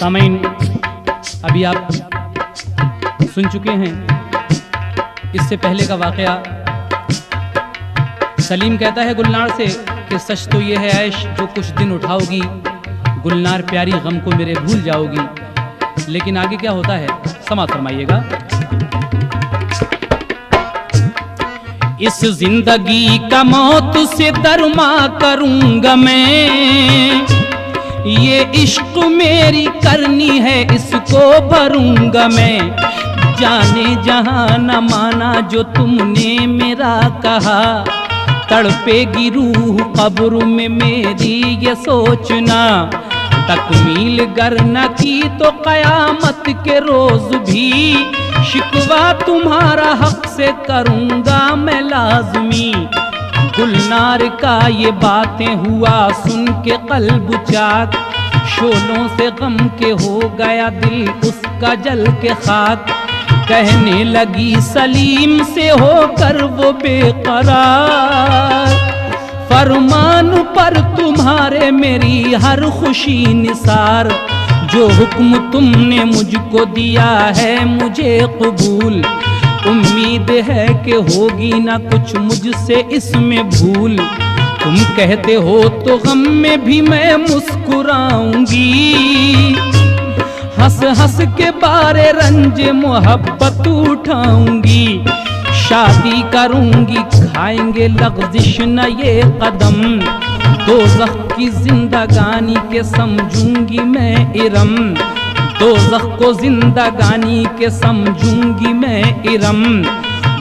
सामईन, अभी आप सुन चुके हैं इससे पहले का वाकया। सलीम कहता है गुलनार से कि सच तो ये है ऐश जो कुछ दिन उठाओगी, गुलनार प्यारी गम को मेरे भूल जाओगी। लेकिन आगे क्या होता है समाअत फरमाइएगा। इस जिंदगी का मौत से दरमा करूंगा मैं, ये इश्क मेरी करनी है इसको भरूंगा मैं। जाने जहां न माना जो तुमने मेरा कहा, तड़पेगी रूह कब्र में मेरी ये सोचना। तकमील गर न की तो कयामत के रोज भी शिकवा तुम्हारा हक से करूंगा मैं लाजमी। गुलनार का ये बातें हुआ सुन के कल्ब चाक, शोलों से गम के हो गया दिल उसका जल के खाक। कहने लगी सलीम से होकर वो बेकरार, फरमान पर तुम्हारे मेरी हर खुशी निसार। जो हुक्म तुमने मुझको दिया है मुझे कबूल, उम्मीद है कि होगी ना कुछ मुझसे इसमें भूल। तुम कहते हो तो गम में भी मैं मुस्कुराऊंगी, हंस हंस के बारे रंज मोहब्बत उठाऊंगी। शादी करूंगी खाएंगे लग़ज़िश न ये कदम, दोज़ख की जिंदगानी के समझूंगी मैं इरम। दोज़ख को जिंदगानी के समझूंगी मैं इरम।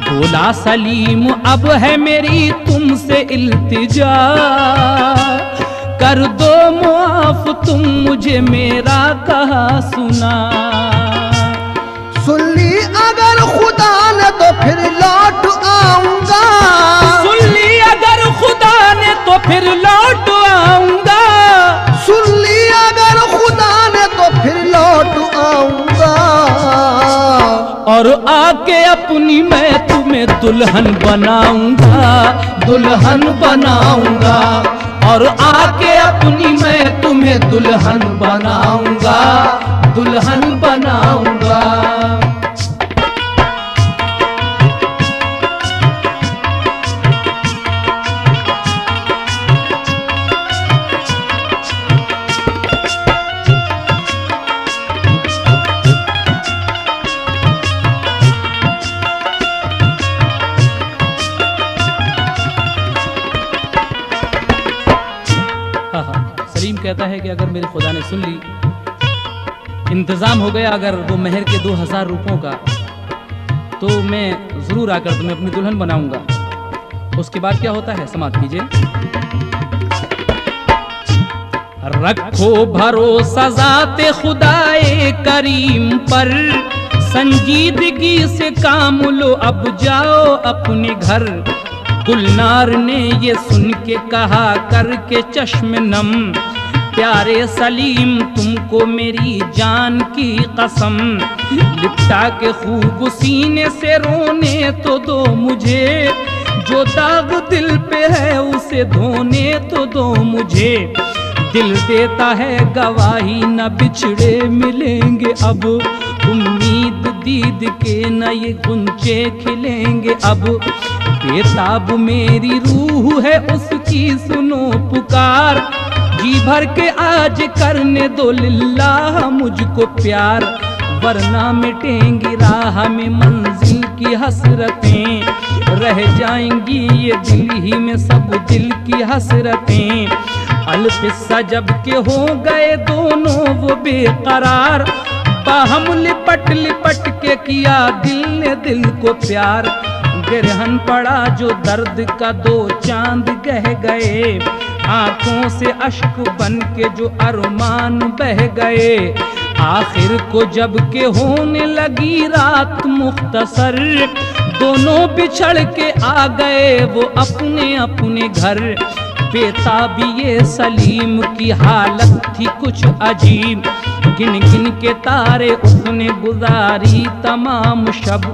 बोला सलीम अब है मेरी तुमसे इल्तिजा, कर दो मुआफ तुम मुझे मेरा कहा सुना। सुन ली अगर खुदा ने तो फिर लौट आऊंगा, सुन ली अगर खुदा ने तो फिर लौट आऊंगा। सुन ली अगर खुदा ने तो फिर लौट आऊंगा। और आके अपनी मैं तुम्हें दुल्हन बनाऊंगा, दुल्हन बनाऊंगा। और आके अपनी मैं तुम्हें दुल्हन बनाऊंगा, दुल्हन बनाऊंगा। सलीम कहता है कि अगर मेरे खुदा ने सुन ली, इंतज़ाम हो गया अगर वो महर के 2000 रुपयों का, तो मैं ज़रूर आकर तुम्हें अपनी दुल्हन बनाऊंगा। उसके बाद क्या होता है समाअत कीजिए। रखो भरोसा ज़ाते खुदाए करीम पर, संजीदगी से काम लो अब जाओ अपने घर। गुलनार ने ये सुन के कहा करके चश्म नम, प्यारे सलीम तुमको मेरी जान की कसम। लिपटा के खूब सीने से रोने तो दो मुझे, जो दाग दिल पे है उसे धोने तो दो मुझे। दिल देता है गवाही न बिछड़े मिलेंगे अब, उम्मीद दीद के न ये गुंचे खिलेंगे अब। बेताब मेरी रूह है उसकी सुनो पुकार, जी भर के आज करने दो लिल्लाह मुझको प्यार। वरना मिटेंगी राह में मंजिल की हसरतें, रह जाएंगी ये दिल ही में सब दिल की हसरतें। अलकिस्सा जब के हो गए दोनों वो बेकरार, बाहम लिपट लिपट के किया दिल ने दिल को प्यार। गिरहन पड़ा जो दर्द का दो चांद गह गए, आंखों से अश्क बन के जो अरमान बह गए। आखिर को जब के होने लगी रात मुख्तसर, दोनों बिछड़ के आ गए वो अपने अपने घर। बेताबी ये सलीम की हालत थी कुछ अजीब, गिन गिन के तारे उसने गुजारी तमाम शब।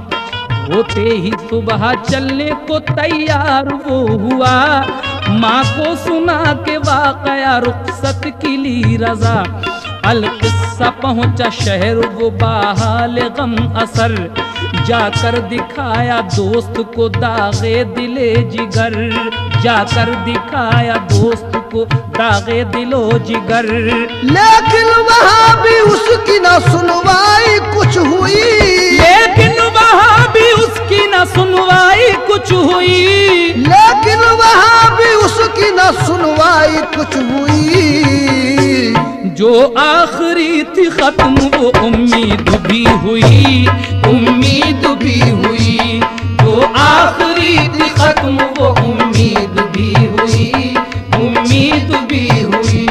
होते ही सुबह चलने को तैयार वो हुआ, माँ को सुना के वाकया रुखसत की ली रजा। अलकिस्सा पहुंचा शहर वो बाहाल गम असर, जाकर दिखाया दोस्त को दागे दिले जिगर, जाकर दिखाया दोस्त को दागे दिलो जिगर। लेकिन वहाँ भी उसकी न सुनवाई कुछ हुई, लेकिन वहाँ भी उसकी न सुनवाई कुछ हुई, लेकिन वहाँ भी उसकी न सुनवाई कुछ हुई। जो आखिरी थी खत्म वो उम्मीद भी हुई, उम्मीद भी हुई। जो आखिरी थी खत्म वो उम्मीद भी हुई, उम्मीद भी हुई।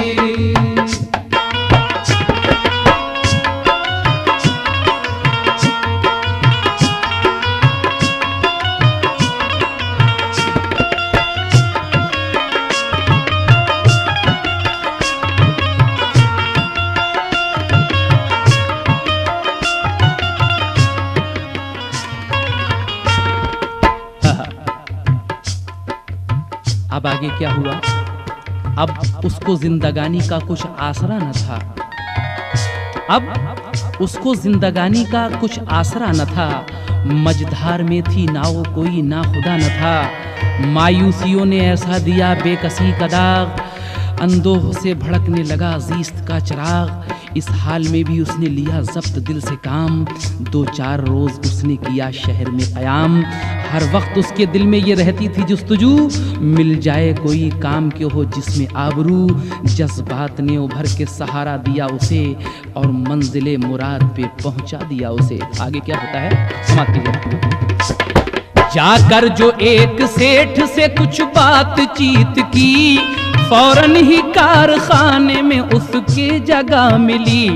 अब आगे क्या हुआ? अब उसको जिंदगानी का कुछ आसरा न था, अब उसको जिंदगानी का कुछ आसरा न था। मझधार में थी नाव कोई ना खुदा न था। मायूसियों ने ऐसा दिया बेकसी का दाग, अंधों से भड़कने लगा जीस्त का चिराग। इस हाल में भी उसने लिया जब्त दिल से काम, 2-4 रोज उसने किया शहर में कयाम। हर वक्त उसके दिल में ये रहती थी जुस्तजू, मिल जाए कोई काम के हो जिसमें आबरू। जज्बात ने उभर के सहारा दिया उसे और मंजिले मुराद पे पहुंचा दिया उसे। आगे क्या होता है समाप्त कीजिए। जाकर जो एक सेठ से कुछ बातचीत की, फौरन ही कारखाने में उसके जगह मिली।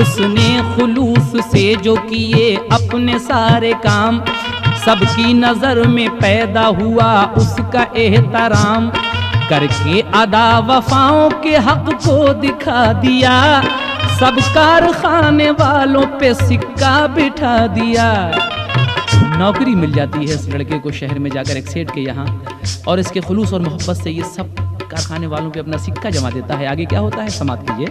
उसने खुलूस से जो किए अपने सारे काम, सबकी नजर में पैदा हुआ उसका एहतराम। करके अदा वफाओं के हक को दिखा दिया, सब कारखाने वालों पे सिक्का बिठा दिया। नौकरी मिल जाती है इस लड़के को शहर में जाकर एक सेठ के यहाँ, और इसके खुलूस और मोहब्बत से ये सब कारखाने वालों पे अपना सिक्का जमा देता है। आगे क्या होता है समाप्त कीजिए।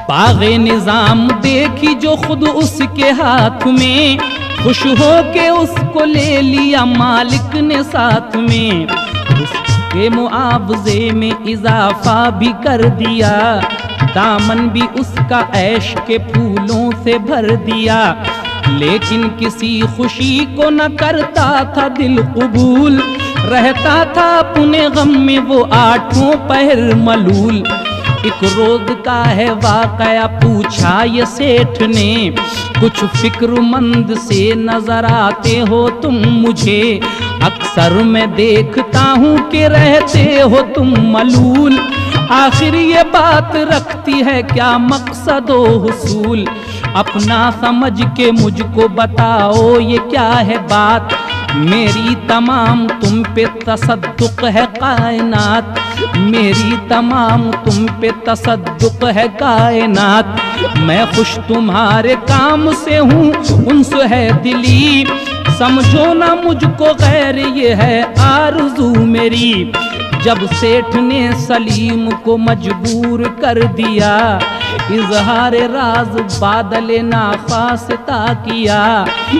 बाग़े निजाम देखी जो खुद उसके हाथ में, खुश हो के उसको ले लिया मालिक ने साथ में। उसके मुआवजे में इजाफा भी कर दिया, दामन भी उसका ऐश के फूलों से भर दिया। लेकिन किसी खुशी को न करता था दिल कबूल, रहता था अपने गम में वो 8 पहर मलूल। एक रोज का है वाकया पूछा ये सेठ ने, कुछ फिक्रमंद से नजर आते हो तुम मुझे। अक्सर मैं देखता हूँ कि रहते हो तुम मलूल, आखिर ये बात रखती है क्या मकसद व हुसूल। अपना समझ के मुझको बताओ ये क्या है बात, मेरी तमाम तुम पे तसद्दुक है कायनात, मेरी तमाम तुम पे तसद्दुक है कायनात। मैं खुश तुम्हारे काम से हूँ उन्स है दिली, समझो ना मुझको गैर ये है आरज़ू मेरी। जब सेठ ने सलीम को मजबूर कर दिया, इजहार राज बादल नाखास्ता किया,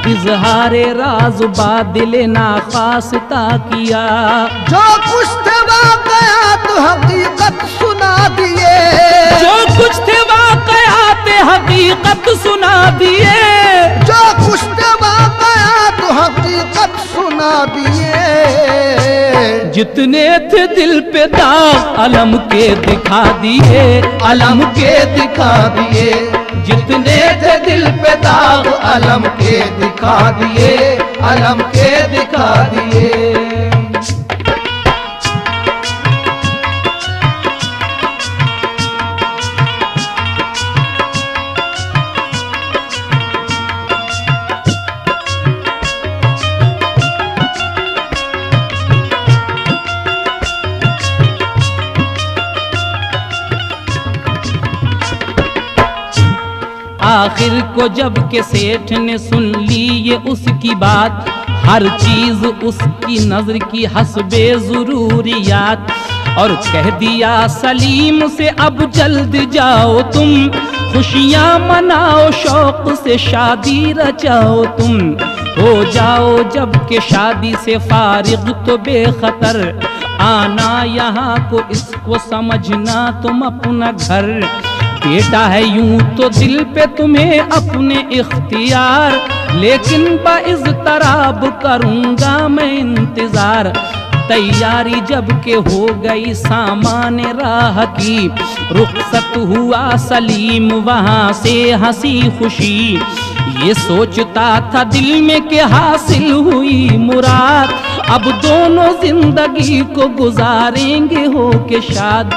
इजहार राज बादल नाखास्ता किया। जो कुछ थे वाक़यात हकीकत सुना दिए, जो कुछ थे वाक़यात हकीकत सुना दिए, जो कुछ थे वाक़यात हकीकत सुना दिए। जितने थे दिल पे दाग अलम के दिखा दिए, अलम के दिखा दिए। जितने थे दिल पे दाग अलम के दिखा दिए, अलम के दिखा दिए। आखिर को जब के सेठ ने सुन ली ये उसकी बात, हर चीज उसकी नजर की हस्बे जरूरियात। और कह दिया सलीम से अब जल्द जाओ तुम, खुशियां मनाओ शौक से शादी रचाओ तुम। हो जाओ जब के शादी से फारिग तो बेखतर, आना यहाँ को इसको समझना तुम अपना घर। बेटा है यूं तो दिल पे तुम्हें अपने इख्तियार, लेकिन बाइज़्तराब करूँगा मैं इंतज़ार। तैयारी जब के हो गई सामान राह की, रुखसत हुआ सलीम वहाँ से हंसी खुशी। ये सोचता था दिल में कि हासिल हुई मुराद, अब दोनों जिंदगी को गुजारेंगे हो के शाद।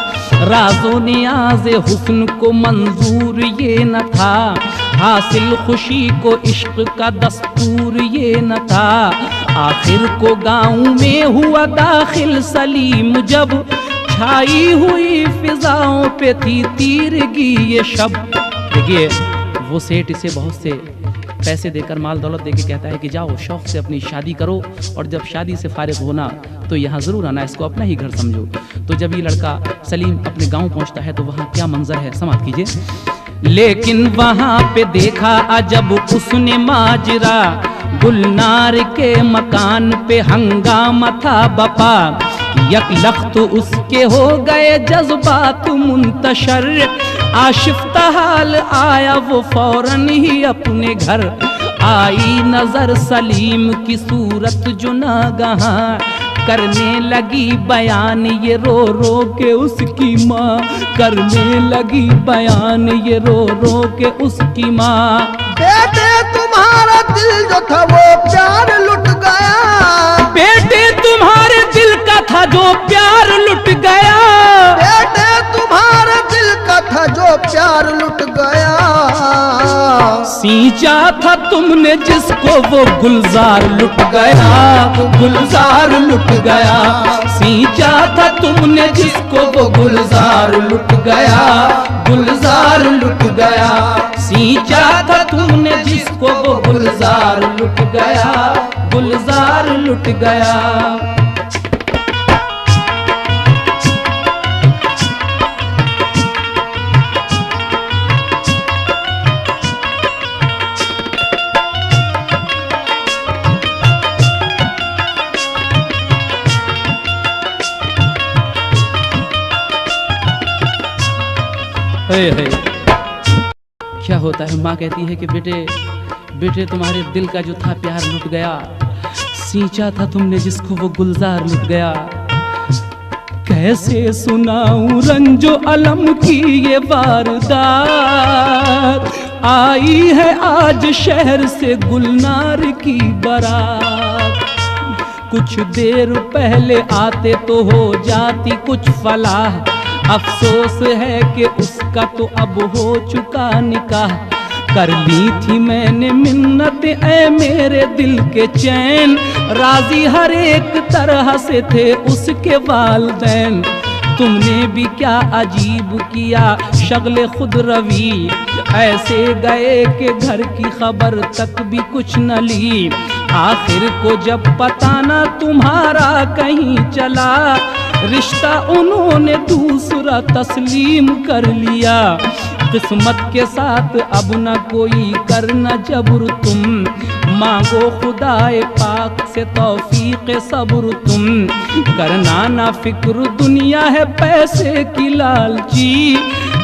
राज़ो नियाज़ हुस्न को मंजूर ये न था, हासिल खुशी को इश्क का दस्तूर ये न था। आखिर को गाँव में हुआ दाखिल सलीम जब, छाई हुई फिजाओं पे थी तीरगी ये शब। देखिए वो सेठ इसे बहुत से पैसे देकर माल दौलत देके कहता है कि जाओ शौक से अपनी शादी करो, और जब शादी से फारिग होना तो यहाँ ज़रूर आना, इसको अपना ही घर समझो। तो जब ये लड़का सलीम अपने गांव पहुँचता है तो वहाँ क्या मंजर है समाप्त कीजिए। लेकिन वहाँ पे देखा अजब उसने माजरा, गुलनार के मकान पे हंगामा था बपा। यकलख्त उसके हो गए जज्बात मुंतशर, आशिफ्ता हाल आया वो फौरन ही अपने घर। आई नजर सलीम की सूरत जो नागहां, करने लगी बयान ये रो रो के उसकी माँ, करने लगी बयान ये रो रो के उसकी माँ। बेटे तुम्हारा दिल जो था वो प्यार लुट गया, बेटे तुम्हारे दिल का था जो प्यार लुट गया, बेटे तुम्हारे दिल का था जो प्यार लुट गया। सींचा था तुमने जिसको वो गुलजार लुट गया, गुलजार लुट गया। सींचा था तुमने जिसको वो गुलजार लुट गया, गुलजार लुट गया। सींचा था तुमने जिसको वो गुलजार लुट गया, गुलजार लुट गया। हे क्या होता है, माँ कहती है कि बेटे बेटे तुम्हारे दिल का जो था प्यार लुट गया, सींचा था तुमने जिसको वो गुलजार लुट गया। कैसे सुनाऊं रंजो अलम की ये वारदात, आई है आज शहर से गुलनार की बारात। कुछ देर पहले आते तो हो जाती कुछ फलाह, अफसोस है कि उसका तो अब हो चुका निकाह। कर ली थी मैंने मिन्नत ऐ मेरे दिल के चैन, राजी हर एक तरह से थे उसके वालिदैन। तुमने भी क्या अजीब किया शगले खुद रवी, ऐसे गए कि घर की खबर तक भी कुछ न ली। आखिर को जब पता न तुम्हारा कहीं चला, रिश्ता उन्होंने दूसरा तस्लीम कर लिया। किस्मत के साथ अब न कोई करना जबर तुम, मांगो खुदाए पाक से तौफीक सब्र तुम। करना ना फिक्र दुनिया है पैसे की लालची,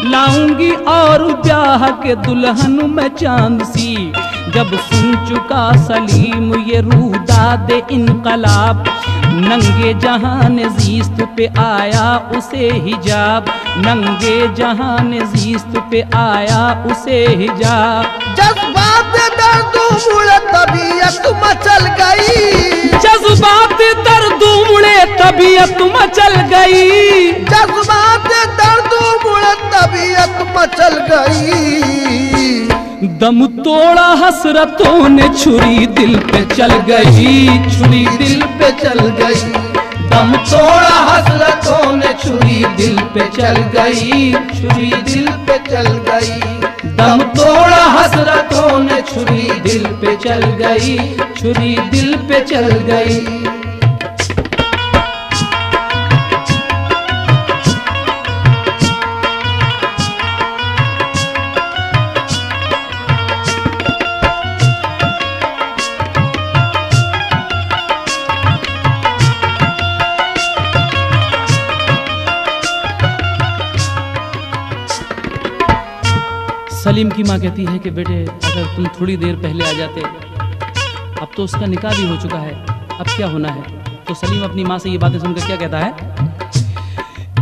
लाऊंगी और ब्याह के दुल्हन में चांद सी। जब सुन चुका सलीम ये रूह दादे इनकलाब, नंगे जहान जीस्त पे आया उसे हिजाब, नंगे जहान जीस्त पे आया उसे हिजाब। जज्बात दर्द उमड़े तबीयत मचल गई, जज्बात दर्द उमड़े तबीयत मचल गई, जज्बात दर्द उमड़े तबीयत मचल गई। दम तोड़ा हसरतों ने छुरी दिल पे चल गई, छुरी दिल पे चल गई। दम तोड़ा हसरतों ने छुरी दिल पे चल गई, छुरी दिल पे चल गई। दम तोड़ा हसरतों ने छुरी दिल पे चल गई, छुरी दिल पे चल गई। सलीम की माँ कहती है कि बेटे अगर तुम थोड़ी देर पहले आ जाते, अब तो उसका निकाह भी हो चुका है, अब क्या होना है। तो सलीम अपनी माँ से ये बातें सुनकर क्या कहता है,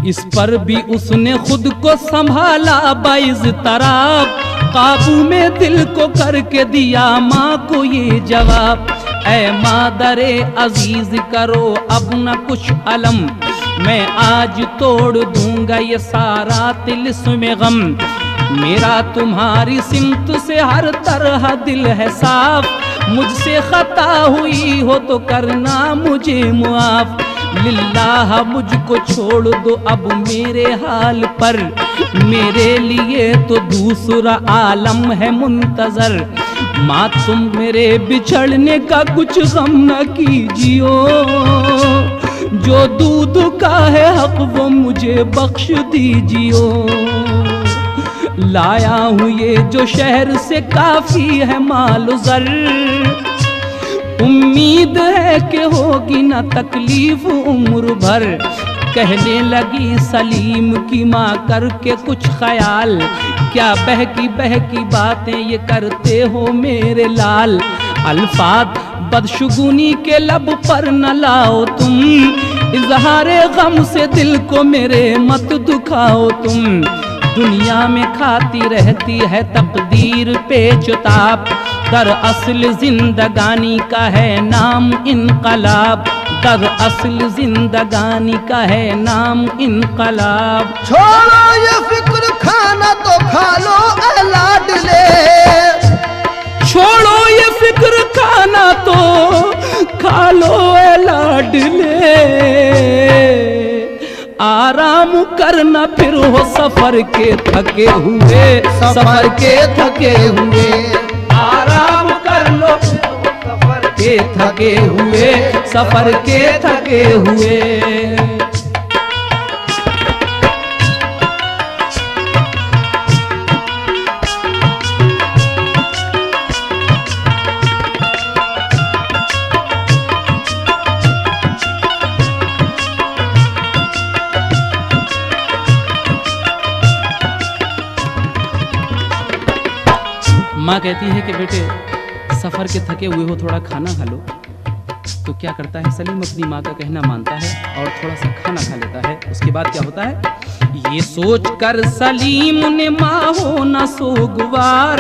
इस पर भी उसने खुद को संभाला बाइज़ तराब, काबू में दिल को करके दिया माँ को ये जवाब, ऐ मादरे अजीज करो अब न कुछ अलम, मैं आज तोड़ दूंगा ये सारा तिलिस्म गम, मेरा तुम्हारी सिमत से हर तरह दिल है साफ, मुझसे खता हुई हो तो करना मुझे मुआफ, लिल्लाह मुझको छोड़ दो अब मेरे हाल पर, मेरे लिए तो दूसरा आलम है मुंतजर, माँ तुम मेरे बिछड़ने का कुछ गम न कीजियो, जो दूध का है हक वो मुझे बख्श दीजियो, लाया हूँ ये जो शहर से काफी है माल ज़र, उम्मीद है कि होगी ना तकलीफ उम्र भर, कहने लगी सलीम की माँ करके कुछ ख्याल, क्या बहकी बातें ये करते हो मेरे लाल, अल्फाज बदशगुनी के लब पर न लाओ तुम, इजहारे गम से दिल को मेरे मत दुखाओ तुम, दुनिया में खाती रहती है तकदीर पेचताप, दरअसल जिंदगानी का है नाम इनकलाब, दरअसल जिंदगानी का है नाम इनकलाब। छोड़ो ये फिक्र खाना तो खा लो ऐ लाडले, छोड़ो ये फिक्र खाना तो खा लो ऐ लाडले, आराम करना फिर हो सफर के थके हुए, सफर के थके हुए, आराम कर लो सफर के थके हुए, सफर के थके हुए। माँ कहती है कि बेटे सफ़र के थके हुए हो, थोड़ा खाना खा लो। तो क्या करता है सलीम, अपनी माँ का कहना मानता है और थोड़ा सा खाना खा लेता है। उसके बाद क्या होता है, ये सोच कर सलीम ने माँ हो न सोगवार,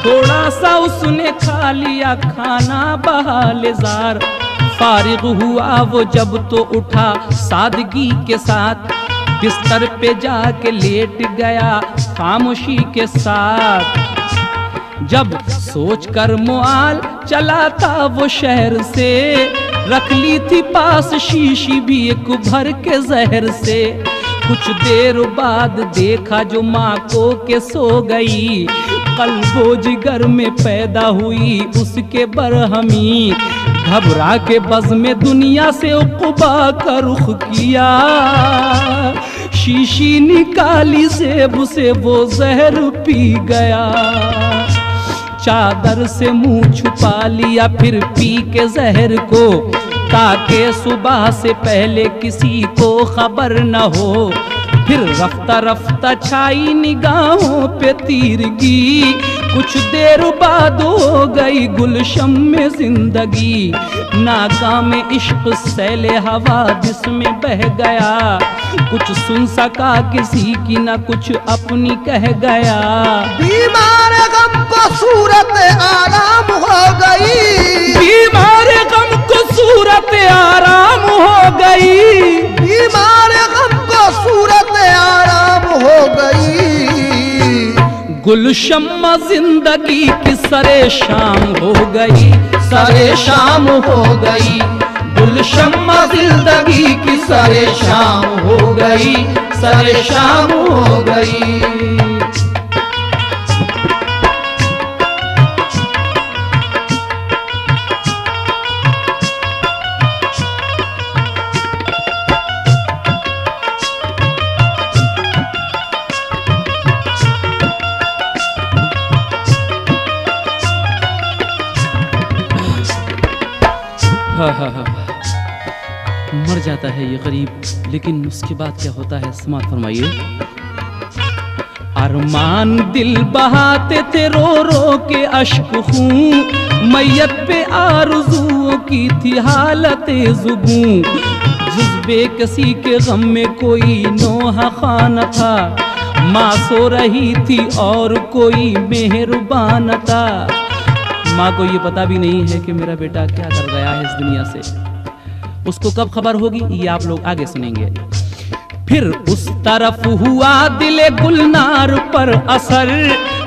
थोड़ा सा उसने खा लिया खाना बहालेजार, फारिग हुआ वो जब तो उठा सादगी के साथ, बिस्तर पे जाके लेट गया खामोशी के साथ। जब सोच कर मुआल चला था वो शहर से, रख ली थी पास शीशी भी एक भर के जहर से। कुछ देर बाद देखा जो माँ को के सो गई, कल्बो जिगर में पैदा हुई उसके बरहमी। घबरा के बज़ में दुनिया से उक़बा का रुख किया, शीशी निकाली सेब से वो जहर पी गया। चादर से मुंह छुपा लिया फिर पी के जहर को, ताकि सुबह से पहले किसी को खबर न हो। फिर रफ्ता रफ्ता छाई निगाहों पे तीरगी, कुछ देर बाद हो गई गुलशन में जिंदगी। नाकाम इश्क सैले हवा जिसमें बह गया, कुछ सुन सका किसी की ना कुछ अपनी कह गया। बीमार गम को सूरत आराम हो गई, बीमार गम को सूरत आराम हो गई, बीमार गम को सूरत आराम हो गई। गुलशम्मा जिंदगी की सरे शाम हो गई, सरे शाम हो गई। गुलशम्मा जिंदगी की सरे शाम हो गई, सरे शाम हो गई। मर जाता है ये गरीब, लेकिन उसके बाद क्या होता है समात फरमाइए। अरमान दिल बहाते थे रो रो के अश्क खूं, मैयत पे आरज़ुओं की थी हालत ज़ुबूं। जुज़्बे किसी के गम में कोई नोहा खान था, माँ सो रही थी और कोई मेहरबान था। माँ को ये पता भी नहीं है कि मेरा बेटा क्या कर गया है इस दुनिया से। उसको कब खबर होगी ये आप लोग आगे सुनेंगे। फिर उस तरफ हुआ दिले गुलनार पर असर,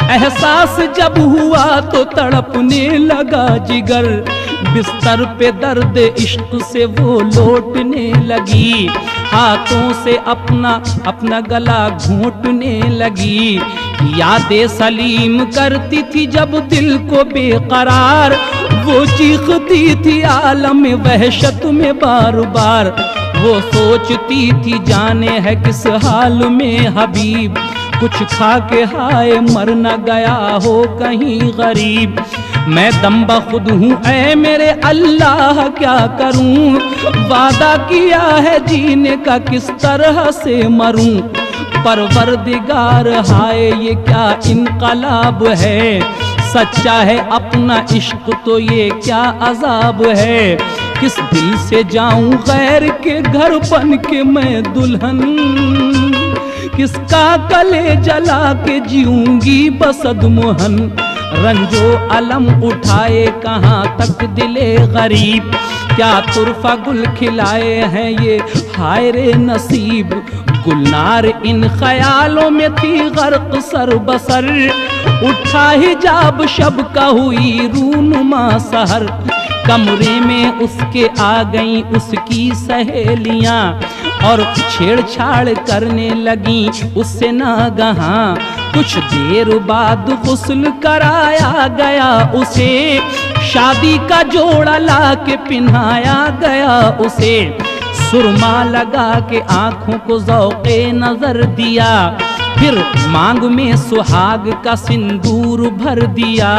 एहसास जब हुआ तो तड़पने लगा जिगर। बिस्तर पे दर्द इश्क से वो लौटने लगी, हाथों से अपना गला घोंटने लगी। यादें सलीम करती थी जब दिल को बेकरार, वो चीखती थी आलम वहशत में बार बार। वो सोचती थी जाने है किस हाल में हबीब, कुछ खा के हाय मर न गया हो कहीं गरीब। मैं दम बखुद हूँ ऐ मेरे अल्लाह क्या करूँ, वादा किया है जीने का किस तरह से मरूं। परवरदिगार हाय ये क्या इनकलाब है, सच्चा है अपना इश्क तो ये क्या अजाब है। किस दिल से जाऊं गैर के घर बन के मैं दुल्हन, किसका गले जला के जीऊंगी बसद मोहन। रंजो अलम उठाए कहाँ तक दिले गरीब, क्या तुरफा गुल खिलाए हैं ये हाय रे नसीब। गुलनार इन ख्यालों में थी गर्क सर बसर, उठा हिजाब शब का हुई रूनुमा सहर। कमरे में उसके आ गई उसकी सहेलियां और छेड़छाड़ करने लगी उससे नागहां। कुछ देर बाद गुस्ल कराया गया उसे, शादी का जोड़ा ला के पिन्हाया गया उसे। सुरमा लगा के आंखों को ज़ौक़े नजर दिया, फिर मांग में सुहाग का सिंदूर भर दिया।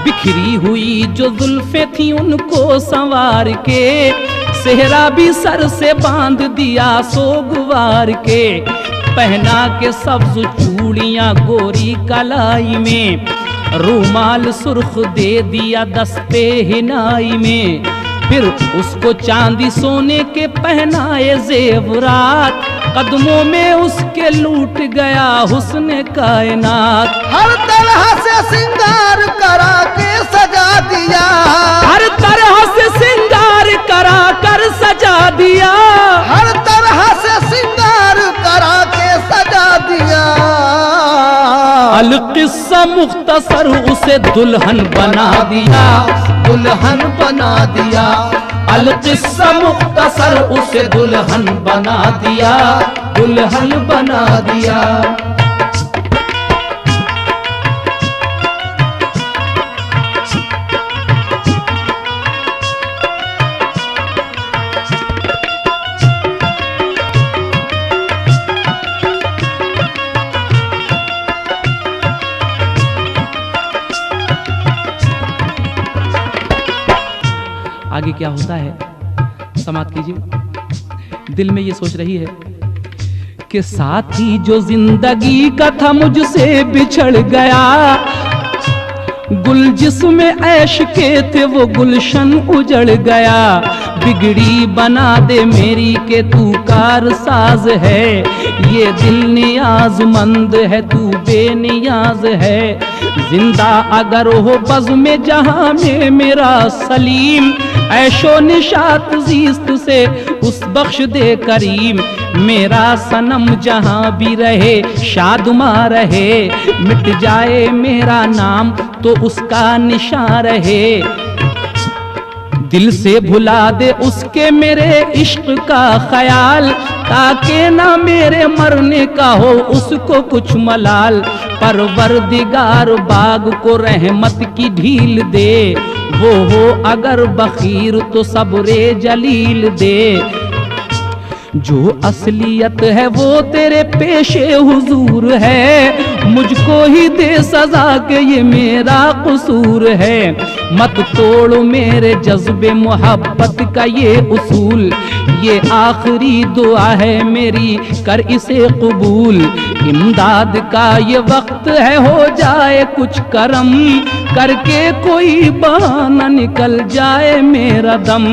बिखरी हुई जो जुल्फे थी उनको संवार के, सेहरा भी सर से बांध दिया सोगवार के। पहना के सब्ज चूड़ियां गोरी कलाई में, रूमाल सुर्ख दे दिया दस्ते हिनाई में। फिर उसको चांदी सोने के पहनाए जेवरात, कदमों में उसके लूट गया हुस्न कायनात। हर तरह से सिंगार करा के सजा दिया, हर तरह से सिंगार करा कर सजा दिया, हर तरह से सिंगार करा के सजा दिया। अल-किस्सा मुख्तसर उसे दुल्हन बना दिया, दुल्हन बना दिया। अल-किस्सा मुख्तसर उसे दुल्हन बना दिया, दुल्हन बना दिया। आगे क्या होता है समाप्त कीजिए। दिल में ये सोच रही है कि साथी जो जिंदगी का था मुझसे बिछड़ गया, गुल जिसमें ऐश के थे वो गुलशन उजड़ गया। बिगड़ी बना दे मेरी के तू कारसाज है, ये दिल नियाजमंद है तू बेनियाज है। जिंदा अगर हो बज़ में जहां में मेरा सलीम, ऐशो निशात जीस्त से उस बख्श दे करीम। मेरा सनम जहां भी रहे शादमा रहे, मिट जाए मेरा नाम तो उसका निशान रहे। दिल से भुला दे उसके मेरे इश्क का ख्याल, ताकि ना मेरे मरने का हो उसको कुछ मलाल। परवरदिगार बाग को रहमत की ढील दे, वो हो अगर बखीर तो सब्रे जलील दे। जो असलियत है वो तेरे पेशे हुजूर है, मुझको ही दे सजा के ये मेरा कसूर है। मत तोड़ मेरे जज्बे मोहब्बत का ये उसूल, ये आखिरी दुआ है मेरी कर इसे कबूल। इमदाद का ये वक्त है, हो जाए कुछ करम, करके कोई बहाना निकल जाए मेरा दम।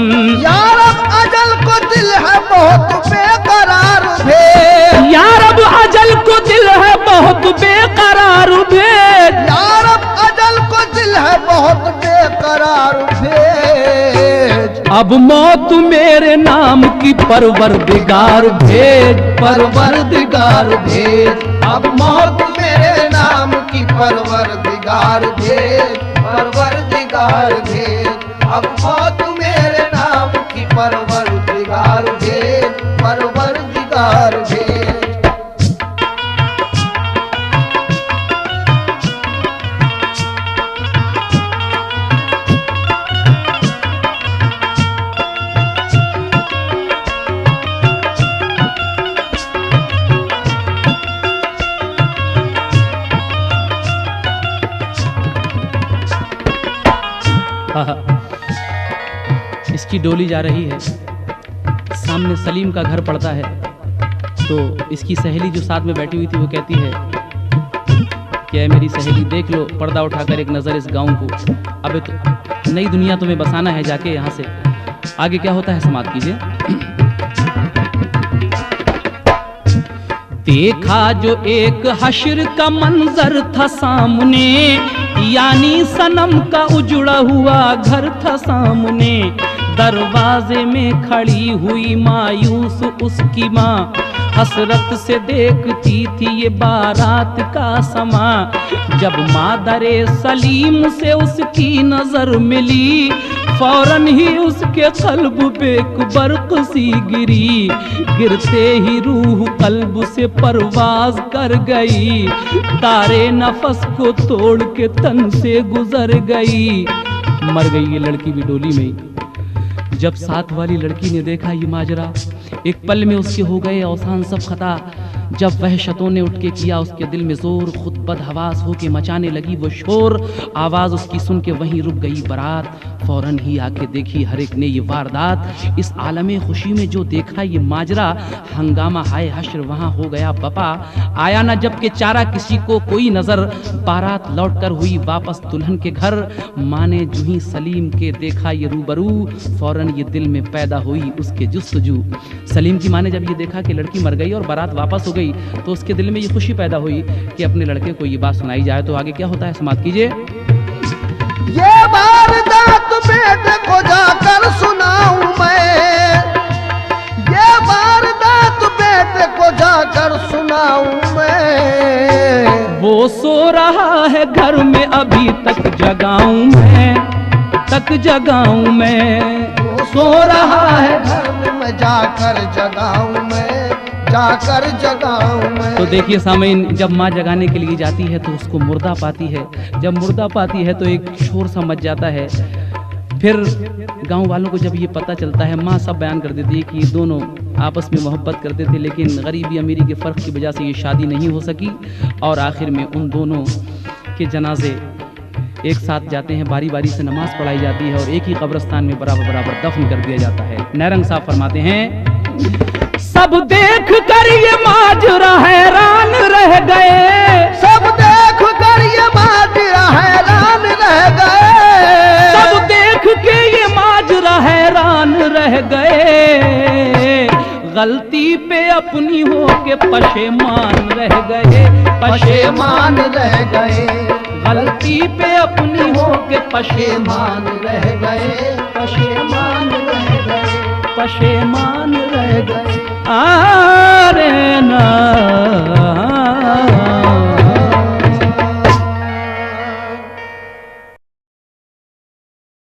यार अब अजल को दिल है बहुत बेकरार भेज, यार अब अजल को दिल है बहुत बेकरार भेज, यार अब अजल को दिल है बहुत बेकरार भेज। अब मौत मेरे नाम की परवरदिगार भेज, परवरदिगार भेज, अब मौत मेरे नाम की परवरदिगार भेज, परवरदिगार भेज, अब मौत मेरे नाम की परवरदिगार भेज, परवरदिगार भेज। इसकी डोली जा रही है, सामने सलीम का घर पड़ता है, तो इसकी सहेली जो साथ में बैठी हुई थी वो कहती है कि ऐ मेरी सहेली देख लो, पर्दा उठाकर एक नज़र इस गांव को, अबे तो नई दुनिया तुम्हें बसाना है जाके यहाँ से। आगे क्या होता है समाप्त कीजिए। देखा जो एक हश्र का मंजर था सामने, यानी सनम का उजड़ा हुआ घर था सामने। दरवाजे में खड़ी हुई मायूस उसकी माँ, हसरत से देखती थी ये बारात का समा। जब मादरे सलीम से उसकी नजर मिली, फौरन ही उसके कल्ब पे एक बर्क सी गिरी। गिरते ही रूह कल्ब से परवाज कर गई, तारे नफस को तोड़ के तन से गुजर गई। मर गई ये लड़की भी डोली में ही। जब साथ वाली लड़की ने देखा ये माजरा, एक पल में उसके हो गए औसान सब खता। जब वहशतों ने उठ के किया उसके दिल में जोर, खुद बदहवास होके मचाने लगी वो शोर। आवाज़ उसकी सुन के वहीं रुक गई बारात, फौरन ही आके देखी हर एक ने ये वारदात। इस आलमे खुशी में जो देखा ये माजरा, हंगामा हाय हश्र वहाँ हो गया बपा। आया ना जब के चारा किसी को कोई नज़र, बारात लौट कर हुई वापस दुल्हन के घर। माँ ने जूं ही सलीम के देखा ये रूबरू, फौरन ये दिल में पैदा हुई उसके जुस्तजू। सलीम की माँ ने जब ये देखा कि लड़की मर गई और बारात वापस हो गई, तो उसके दिल में ये खुशी पैदा हुई कि अपने लड़के को ये बात सुनाई जाए। तो आगे क्या होता है समाप्त कीजिए। ये वारदात बेटे को जाकर सुनाऊं मैं, ये वारदात बेटे को जाकर सुनाऊं मैं। वो सो रहा है घर में अभी तक जगाऊं मैं, तक जगाऊं मैं। वो सो रहा है घर में मैं जाकर जगाऊं मैं, जाकर जगाऊं मैं। तो देखिए सामीन, जब माँ जगाने के लिए जाती है तो उसको मुर्दा पाती है। जब मुर्दा पाती है तो एक शोर सा मच जाता है। फिर गांव वालों को जब ये पता चलता है, माँ सब बयान कर देती है कि ये दोनों आपस में मोहब्बत करते थे, लेकिन गरीबी अमीरी के फ़र्क की वजह से ये शादी नहीं हो सकी। और आखिर में उन दोनों के जनाजे एक साथ जाते हैं, बारी बारी से नमाज पढ़ाई जाती है और एक ही कब्रिस्तान में बराबर बराबर दफन कर दिया जाता है। नैरंग साहब फरमाते हैं, सब देख कर ये माजरा हैरान रह गए, सब देख कर ये माजरा हैरान रह गए, सब देख के ये माजरा हैरान रह गए। गलती पे अपनी हो के पशेमान रह गए, पशेमान रह गए, गलती पे अपनी हो के पशेमान रह गए, पशेमान रह गए, पशेमान रह गए। आरे ना